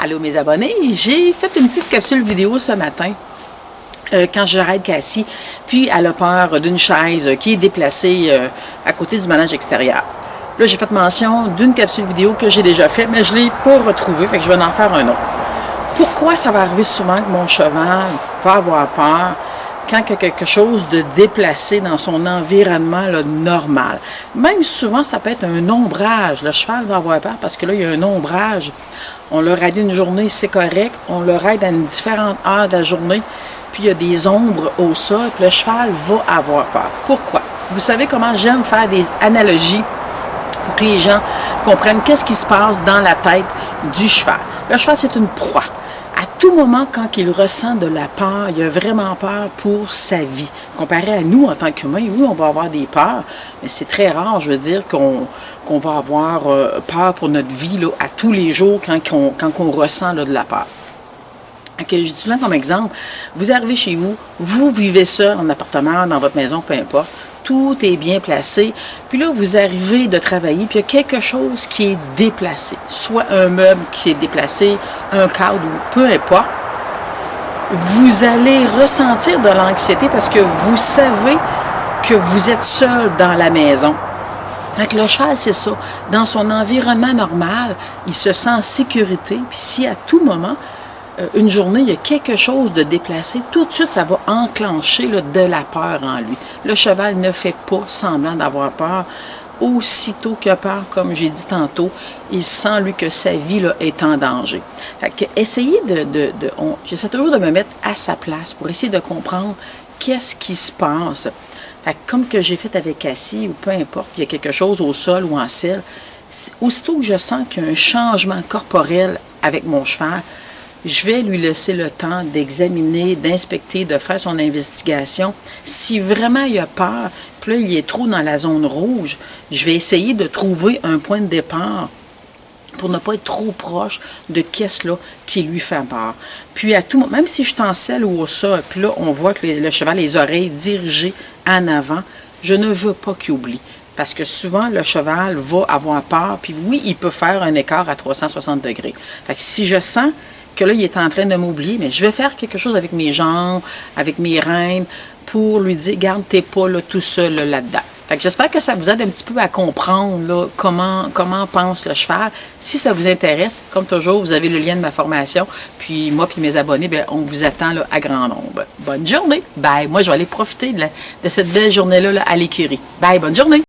Allô mes abonnés, j'ai fait une petite capsule vidéo ce matin quand je raide Cassie, puis elle a peur d'une chaise qui est déplacée à côté du manège extérieur. Là, j'ai fait mention d'une capsule vidéo que j'ai déjà faite, mais je ne l'ai pas retrouvée, fait que je vais en faire un autre. Pourquoi ça va arriver souvent que mon cheval va avoir peur quand il y a quelque chose de déplacé dans son environnement là, normal? Même souvent, ça peut être un ombrage. Le cheval va avoir peur parce que là, il y a un ombrage. On le raide une journée, c'est correct. On le raide à une différente heure de la journée. Puis il y a des ombres au sol, puis le cheval va avoir peur. Pourquoi? Vous savez comment j'aime faire des analogies pour que les gens comprennent qu'est-ce qui se passe dans la tête du cheval. Le cheval, c'est une proie. À tout moment, quand il ressent de la peur, il a vraiment peur pour sa vie. Comparé à nous, en tant qu'humains, oui, on va avoir des peurs, mais c'est très rare, je veux dire, qu'on va avoir peur pour notre vie là, à tous les jours quand on ressent là, de la peur. Okay, je dis souvent comme exemple, vous arrivez chez vous, vous vivez seul en appartement, dans votre maison, peu importe, tout est bien placé, puis là, vous arrivez de travailler, puis il y a quelque chose qui est déplacé, soit un meuble qui est déplacé, un cadre, ou peu importe, vous allez ressentir de l'anxiété parce que vous savez que vous êtes seul dans la maison. Donc, le cheval, c'est ça. Dans son environnement normal, il se sent en sécurité, puis si à tout moment, une journée, il y a quelque chose de déplacé, tout de suite, ça va enclencher là, de la peur en lui. Le cheval ne fait pas semblant d'avoir peur. Aussitôt qu'il a peur, comme j'ai dit tantôt, il sent, lui, que sa vie là, est en danger. Fait que essayez j'essaie toujours de me mettre à sa place pour essayer de comprendre qu'est-ce qui se passe. Fait que comme que j'ai fait avec Cassie, ou peu importe, il y a quelque chose au sol ou en selle, aussitôt que je sens qu'il y a un changement corporel avec mon cheval, je vais lui laisser le temps d'examiner, d'inspecter, de faire son investigation. Si vraiment il a peur, puis là, il est trop dans la zone rouge, je vais essayer de trouver un point de départ pour ne pas être trop proche de qu'est-ce là qui lui fait peur. Puis à tout moment, même si je suis en selle ou au sol, puis là, on voit que le cheval a les oreilles dirigées en avant, je ne veux pas qu'il oublie. Parce que souvent, le cheval va avoir peur, puis oui, il peut faire un écart à 360 degrés. Fait que si je sens que là, il est en train de m'oublier, mais je vais faire quelque chose avec mes jambes, avec mes rênes, pour lui dire, garde, t'es pas là, tout seul là-dedans. Fait que j'espère que ça vous aide un petit peu à comprendre là, comment pense le cheval. Si ça vous intéresse, comme toujours, vous avez le lien de ma formation, puis moi puis mes abonnés, bien, on vous attend là, à grand nombre. Bonne journée! Bye! Moi, je vais aller profiter de cette belle journée-là là, à l'écurie. Bye! Bonne journée!